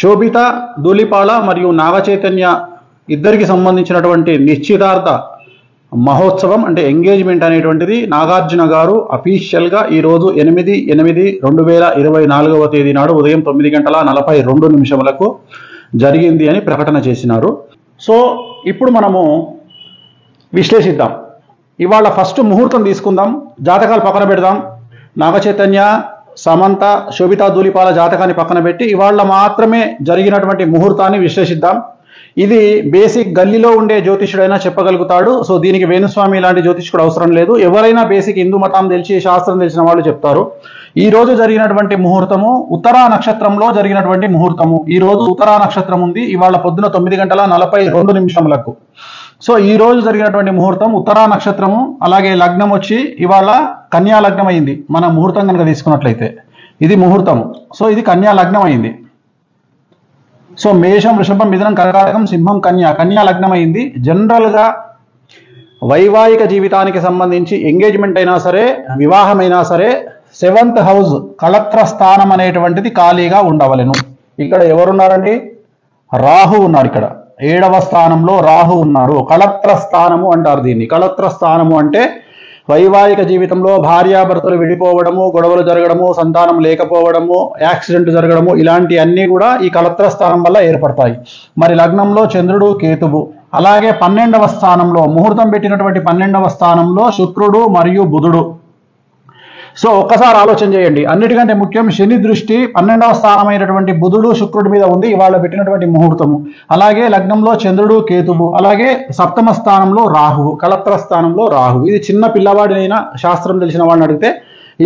శోభిత ధూళిపాల మరియు నాగచైతన్య ఇద్దరికి సంబంధించినటువంటి నిశ్చితార్థ మహోత్సవం అంటే ఎంగేజ్మెంట్ అనేటువంటిది నాగార్జున గారు అఫీషియల్గా ఈరోజు 8/8/2024 తేదీ నాడు ఉదయం 9:42 జరిగింది అని ప్రకటన చేసినారు. సో ఇప్పుడు మనము విశ్లేషిద్దాం. ఇవాళ ఫస్ట్ ముహూర్తం తీసుకుందాం, జాతకాలు పక్కన పెడదాం. నాగచైతన్య, సమంత, శోభితా ధూళిపాల జాతకాన్ని పక్కన పెట్టి ఇవాళ మాత్రమే జరిగినటువంటి ముహూర్తాన్ని విశ్లేషిద్దాం. ఇది బేసిక్ గల్లీలో ఉండే జ్యోతిష్యుడైనా చెప్పగలుగుతాడు. సో దీనికి వేణుస్వామి లాంటి జ్యోతిష్కుడు అవసరం లేదు. ఎవరైనా బేసిక్ హిందూ మతం తెలిసి శాస్త్రం తెలిసిన వాళ్ళు చెప్తారు. ఈ రోజు జరిగినటువంటి ముహూర్తము ఉత్తరా నక్షత్రంలో జరిగినటువంటి ముహూర్తము. ఈ రోజు ఉత్తరా నక్షత్రం ఉంది. ఇవాళ పొద్దున 9:42 సో ఈ రోజు జరిగినటువంటి ముహూర్తం ఉత్తరా నక్షత్రము. అలాగే లగ్నం వచ్చి ఇవాళ కన్యా లగ్నం అయింది. మన ముహూర్తం కనుక తీసుకున్నట్లయితే ఇది ముహూర్తము. సో ఇది కన్యా లగ్నం అయింది. సో మేషం, వృషభం, మిథునం, కర్కాటకం, సింహం, కన్యా లగ్నం అయింది. జనరల్గా వైవాహిక జీవితానికి సంబంధించి ఎంగేజ్మెంట్ అయినా సరే, వివాహం అయినా సరే 7th హౌస్ కళత్ర స్థానం అనేటువంటిది ఖాళీగా ఉండవలెను. ఇక్కడ ఎవరున్నారండి? రాహు ఉన్నాడు. ఇక్కడ 7వ స్థానంలో రాహు ఉన్నాడు. కళత్ర స్థానము అంటారు దీన్ని. కళత్ర స్థానము అంటే వైవాహిక జీవితంలో భార్యాభర్తలు విడిపోవడము, గొడవలు జరగడము, సంతానం లేకపోవడము, యాక్సిడెంట్ జరగడము, ఇలాంటి అన్నీ కూడా ఈ కళత్ర స్థానం వల్ల ఏర్పడతాయి. మరి లగ్నంలో చంద్రుడు, కేతువు, అలాగే 12వ స్థానంలో ముహూర్తం పెట్టినటువంటి 12వ స్థానంలో శుక్రుడు మరియు బుధుడు. సో ఒక్కసారి ఆలోచన చేయండి. అన్నిటికంటే ముఖ్యం శని దృష్టి 12వ స్థానమైనటువంటి బుధుడు, శుక్రుడి మీద ఉంది ఇవాళ పెట్టినటువంటి ముహూర్తము. అలాగే లగ్నంలో చంద్రుడు, కేతువు, అలాగే 7వ స్థానంలో రాహువు, కళత్ర స్థానంలో రాహువు. ఇది చిన్న పిల్లవాడినైనా శాస్త్రం తెలిసిన వాళ్ళని అడిగితే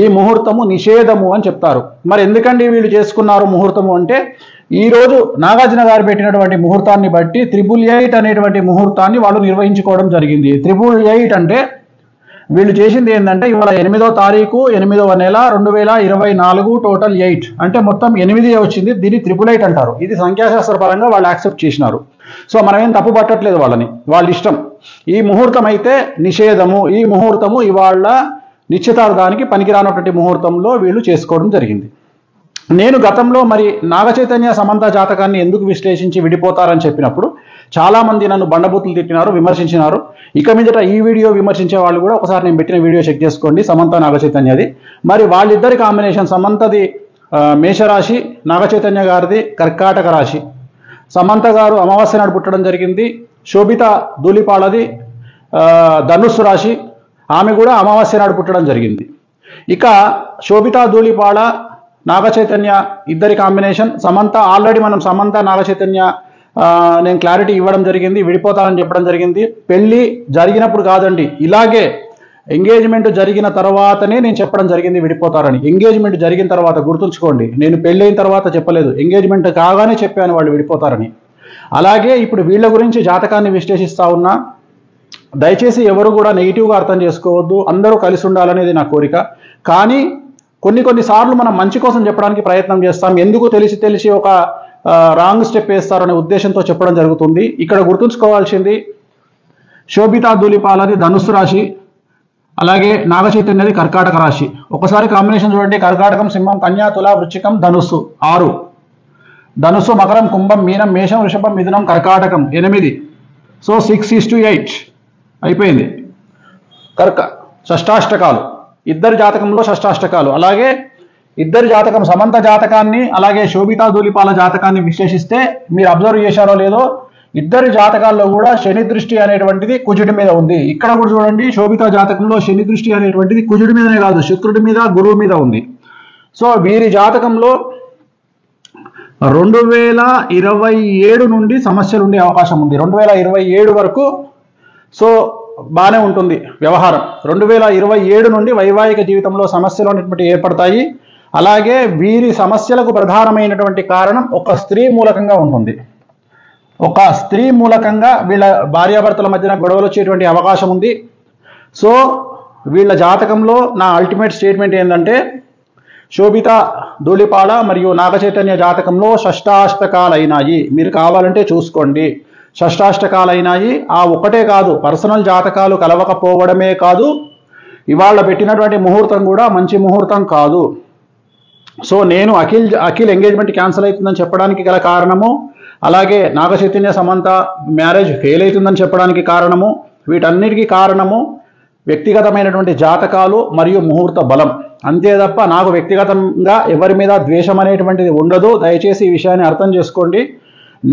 ఈ ముహూర్తము నిషేధము అని చెప్తారు. మరి ఎందుకండి వీళ్ళు చేసుకున్నారు ముహూర్తము అంటే, ఈ రోజు నాగార్జున గారు పెట్టినటువంటి ముహూర్తాన్ని బట్టి 888 అనేటువంటి ముహూర్తాన్ని వాళ్ళు నిర్వహించుకోవడం జరిగింది. 888 అంటే వీళ్ళు చేసింది ఏంటంటే ఇవాళ 8వ తారీఖు 8వ నెల 2024 టోటల్ 8 అంటే మొత్తం 8 వచ్చింది. దీన్ని 888 అంటారు. ఇది సంఖ్యాశాస్త్ర పరంగా వాళ్ళు యాక్సెప్ట్ చేసినారు. సో మనం ఏం తప్పు పట్టట్లేదు వాళ్ళని, వాళ్ళ ఇష్టం. ఈ ముహూర్తం అయితే నిషేధము. ఈ ముహూర్తము ఇవాళ నిశ్చితార్థానికి పనికిరానటువంటి ముహూర్తంలో వీళ్ళు చేసుకోవడం జరిగింది. నేను గతంలో మరి నాగచైతన్య, సమంత జాతకాన్ని ఎందుకు విశ్లేషించి విడిపోతారని చెప్పినప్పుడు చాలామంది నన్ను బండబూతులు తిట్టినారు, విమర్శించినారు. ఇక మీదట ఈ వీడియో విమర్శించే వాళ్ళు కూడా ఒకసారి నేను పెట్టిన వీడియో చెక్ చేసుకోండి, సమంత నాగచైతన్యది. మరి వాళ్ళిద్దరి కాంబినేషన్, సమంతది మేషరాశి, నాగచైతన్య గారిది కర్కాటక రాశి. సమంత గారు అమావాస్య నాడు పుట్టడం జరిగింది. శోభిత ధూళిపాలది ధనుస్సు రాశి, ఆమె కూడా అమావాస్య నాడు పుట్టడం జరిగింది. ఇక శోభిత ధూళిపాల నాగచైతన్య ఇద్దరి కాంబినేషన్. సమంత ఆల్రెడీ మనం సమంత నాగచైతన్య నేను క్లారిటీ ఇవ్వడం జరిగింది, విడిపోతారని చెప్పడం జరిగింది. పెళ్లి జరిగినప్పుడు కాదండి, ఇలాగే ఎంగేజ్మెంట్ జరిగిన తర్వాతనే నేను చెప్పడం జరిగింది విడిపోతారని. ఎంగేజ్మెంట్ జరిగిన తర్వాత గుర్తుంచుకోండి, నేను పెళ్ళైన తర్వాత చెప్పలేదు, ఎంగేజ్మెంట్ కాగానే చెప్పాను వాళ్ళు విడిపోతారని. అలాగే ఇప్పుడు వీళ్ళ గురించి జాతకాన్ని విశ్లేషిస్తా ఉన్నా. దయచేసి ఎవరు కూడా నెగిటివ్గా అర్థం చేసుకోవద్దు, అందరూ కలిసి ఉండాలనేది నా కోరిక. కానీ కొన్నిసార్లు మనం మంచి కోసం చెప్పడానికి ప్రయత్నం చేస్తాం. ఎందుకు తెలిసి ఒక రాంగ్ స్టెప్ వేస్తారనే ఉద్దేశంతో చెప్పడం జరుగుతుంది. ఇక్కడ గుర్తుంచుకోవాల్సింది శోభితా ధూళిపాలది ధనుస్సు రాశి, అలాగే నాగచైతన్యది కర్కాటక రాశి. ఒకసారి కాంబినేషన్ చూడండి. కర్కాటకం, సింహం, కన్యా, తుల, వృశ్చికం, ధనుస్సు 6, ధనుస్సు, మకరం, కుంభం, మీనం, మేషం, వృషభం, మిథునం, కర్కాటకం 8. సో 6:8 అయిపోయింది. షష్టాష్టకాలు, ఇద్దరి జాతకంలో షష్టాష్టకాలు. అలాగే ఇద్దరి జాతకం, సమంత జాతకాన్ని అలాగే శోభితా ధూళిపాల జాతకాన్ని విశ్లేషిస్తే మీరు అబ్జర్వ్ చేశారో లేదో, ఇద్దరి జాతకాల్లో కూడా శని దృష్టి అనేటువంటిది కుజుడి మీద ఉంది. ఇక్కడ కూడా చూడండి, శోభితా జాతకంలో శని దృష్టి అనేటువంటిది కుజుడి మీదనే కాదు, శుక్రుడి మీద, గురువు మీద ఉంది. సో వీరి జాతకంలో 2027 నుండి సమస్యలు ఉండే అవకాశం ఉంది. 2027 వరకు సో బాగానే ఉంటుంది వ్యవహారం. 2027 నుండి వైవాహిక జీవితంలో సమస్యలు అనేటువంటి ఏర్పడతాయి. అలాగే వీరి సమస్యలకు ప్రధానమైనటువంటి కారణం ఒక స్త్రీ మూలకంగా ఉంటుంది. ఒక స్త్రీ మూలకంగా వీళ్ళ భార్యాభర్తల మధ్యన గొడవలు వచ్చేటువంటి అవకాశం ఉంది. సో వీళ్ళ జాతకంలో నా అల్టిమేట్ స్టేట్మెంట్ ఏంటంటే, శోభిత ధూళిపాల మరియు నాగచైతన్య జాతకంలో షష్టాష్టకాలైనాయి. మీరు కావాలంటే చూసుకోండి, షష్టాష్టకాలైనాయి. ఆ ఒకటే కాదు, పర్సనల్ జాతకాలు కలవకపోవడమే కాదు, ఇవాళ పెట్టినటువంటి ముహూర్తం కూడా మంచి ముహూర్తం కాదు. సో నేను అఖిల్ ఎంగేజ్మెంట్ క్యాన్సిల్ అవుతుందని చెప్పడానికి గల కారణము, అలాగే నాగ చైతన్య సమంత మ్యారేజ్ ఫెయిల్ అవుతుందని చెప్పడానికి కారణము, వీటన్నిటికీ కారణము వ్యక్తిగతమైనటువంటి జాతకాలు మరియు ముహూర్త బలం. అంతే తప్ప నాకు వ్యక్తిగతంగా ఎవరి మీద ద్వేషం అనేటువంటిది ఉండదు. దయచేసి ఈ విషయాన్ని అర్థం చేసుకోండి.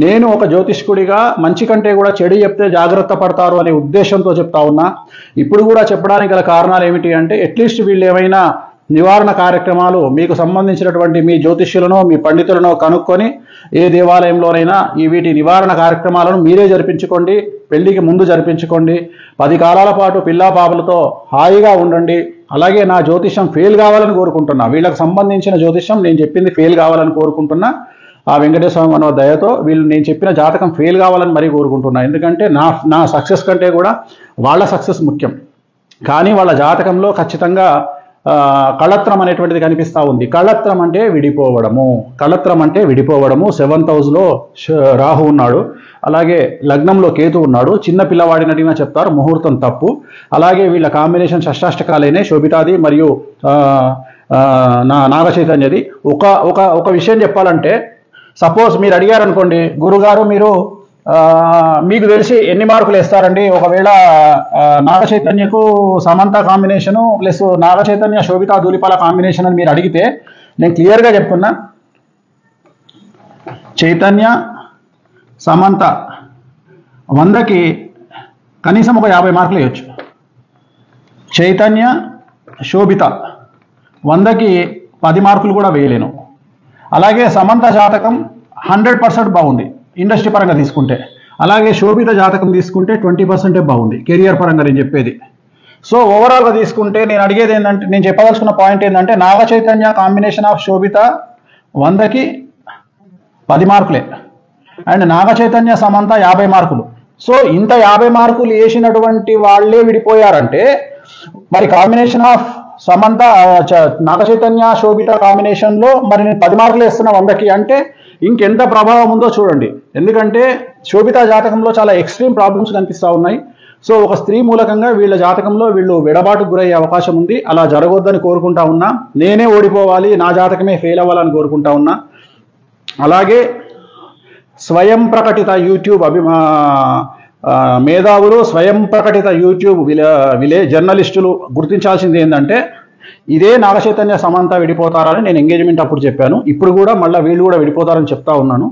నేను ఒక జ్యోతిష్కుడిగా మంచి కంటే కూడా చెడు చెప్తే జాగ్రత్త పడతారు అనే ఉద్దేశంతో చెప్తా ఉన్నా. ఇప్పుడు కూడా చెప్పడానికి గల కారణాలు ఏమిటి అంటే, అట్లీస్ట్ వీళ్ళు ఏమైనా నివారణ కార్యక్రమాలు మీకు సంబంధించినటువంటి మీ జ్యోతిష్యులను మీ పండితులను కనుక్కొని ఏ దేవాలయంలోనైనా వీటి నివారణ కార్యక్రమాలను మీరే జరిపించుకోండి. పెళ్లికి ముందు జరిపించుకోండి. 10 కాలాల పాటు పిల్లా పాపలతో హాయిగా ఉండండి. అలాగే నా జ్యోతిష్యం ఫెయిల్ కావాలని కోరుకుంటున్నా. వీళ్ళకి సంబంధించిన జ్యోతిష్యం నేను చెప్పింది ఫెయిల్ కావాలని కోరుకుంటున్నా. ఆ వెంకటేశ్వర స్వామి అన్న దయతో వీళ్ళు నేను చెప్పిన జాతకం ఫెయిల్ కావాలని మరీ కోరుకుంటున్నా. ఎందుకంటే నా సక్సెస్ కంటే కూడా వాళ్ళ సక్సెస్ ముఖ్యం. కానీ వాళ్ళ జాతకంలో ఖచ్చితంగా కళత్రం అనేటువంటిది కనిపిస్తూ ఉంది. కళత్రం అంటే విడిపోవడము. కళత్రం అంటే విడిపోవడము. 7th హౌస్లో రాహు ఉన్నాడు, అలాగే లగ్నంలో కేతు ఉన్నాడు. చిన్న పిల్లవాడినట్టుగా చెప్తారు, ముహూర్తం తప్పు. అలాగే వీళ్ళ కాంబినేషన్ షష్టాష్టకాలైన శోభితాది మరియు నాగ చైతన్యది. ఒక విషయం చెప్పాలంటే, సపోజ్ మీరు అడిగారు అనుకోండి, గురుగారు మీరు మీకు తెలిసి ఎన్ని మార్కులు వేస్తారండి ఒకవేళ నాగ చైతన్యకు Samantha combination plus Naga Chaitanya Sobhita Dhulipala combination అని మీరు అడిగితే నేను క్లియర్గా చెప్తున్నా, చైతన్య సమంత 100కి కనీసం ఒక 50 మార్కులు వేయచ్చు. చైతన్య శోభిత 100కి 10 మార్కులు కూడా వేయలేను. అలాగే సమంత జాతకం 100% బాగుంది ఇండస్ట్రీ పరంగా తీసుకుంటే. అలాగే శోభిత జాతకం తీసుకుంటే 20% బాగుంది కెరియర్ పరంగా నేను చెప్పేది. సో ఓవరాల్గా తీసుకుంటే నేను అడిగేది ఏంటంటే, నేను చెప్పదలుచుకున్న పాయింట్ ఏంటంటే, నాగ చైతన్య కాంబినేషన్ ఆఫ్ శోభిత 100కి 10 మార్కులే, అండ్ నాగ చైతన్య సమంత 50 మార్కులు. సో ఇంత 50 మార్కులు వేసినటువంటి వాళ్ళే విడిపోయారంటే, మరి కాంబినేషన్ ఆఫ్ సమంత నాగ చైతన్య శోభిత కాంబినేషన్లో మరి నేను 10 మార్కులు వేస్తున్నా 100కి అంటే ఇంకెంత ప్రభావం ఉందో చూడండి. ఎందుకంటే శోభిత జాతకంలో చాలా ఎక్స్ట్రీమ్ ప్రాబ్లమ్స్ కనిపిస్తూ ఉన్నాయి. సో ఒక స్త్రీ మూలకంగా వీళ్ళ జాతకంలో వీళ్ళు విడబాటుకు గురయ్యే అవకాశం ఉంది. అలా జరగొద్దని కోరుకుంటా ఉన్నా. నేనే ఓడిపోవాలి, నా జాతకమే ఫెయిల్ అవ్వాలని కోరుకుంటా ఉన్నా. అలాగే స్వయం ప్రకటిత యూట్యూబ్ మేధావులు, స్వయం ప్రకటిత యూట్యూబ్ జర్నలిస్టులు గుర్తించాల్సింది ఏంటంటే, ఇదే నాగ చైతన్య సమంత విడిపోతారని నేను ఎంగేజ్మెంట్ అప్పుడు చెప్పాను. ఇప్పుడు కూడా మళ్ళీ వీళ్ళు కూడా విడిపోతారని చెప్తా ఉన్నాను.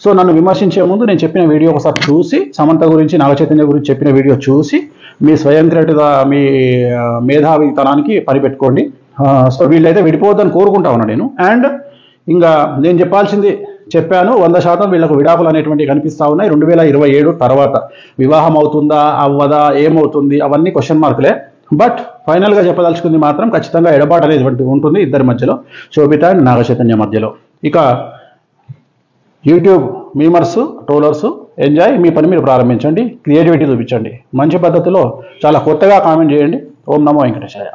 సో నన్ను విమర్శించే ముందు నేను చెప్పిన వీడియో ఒకసారి చూసి, సమంత గురించి నాగ చైతన్య గురించి చెప్పిన వీడియో చూసి మీ స్వయంక్రటిత మీ మేధావితనానికి పరిపెట్టుకోండి. సో వీళ్ళైతే విడిపోవద్దని కోరుకుంటా ఉన్నాను నేను. అండ్ ఇంకా నేను చెప్పాల్సింది చెప్పాను. 100% వీళ్ళకు విడాకులు అనేటువంటివి కనిపిస్తూ ఉన్నాయి. 2027 తర్వాత వివాహం అవుతుందా అవ్వదా ఏమవుతుంది అవన్నీ క్వశ్చన్ మార్కులే. బట్ ఫైనల్గా చెప్పదలుచుకుంది మాత్రం ఖచ్చితంగా ఎడబాటు అనేటువంటి ఉంటుంది ఇద్దరి మధ్యలో, శోభిత అండ్ నాగ చైతన్య మధ్యలో. ఇక యూట్యూబ్ మీమర్స్ ట్రోలర్స్ ఎంజాయ్, మీ పని మీరు ప్రారంభించండి, క్రియేటివిటీ చూపించండి, మంచి పద్ధతిలో చాలా కొత్తగా కామెంట్ చేయండి. ఓం నమో వెంకటేశాయ.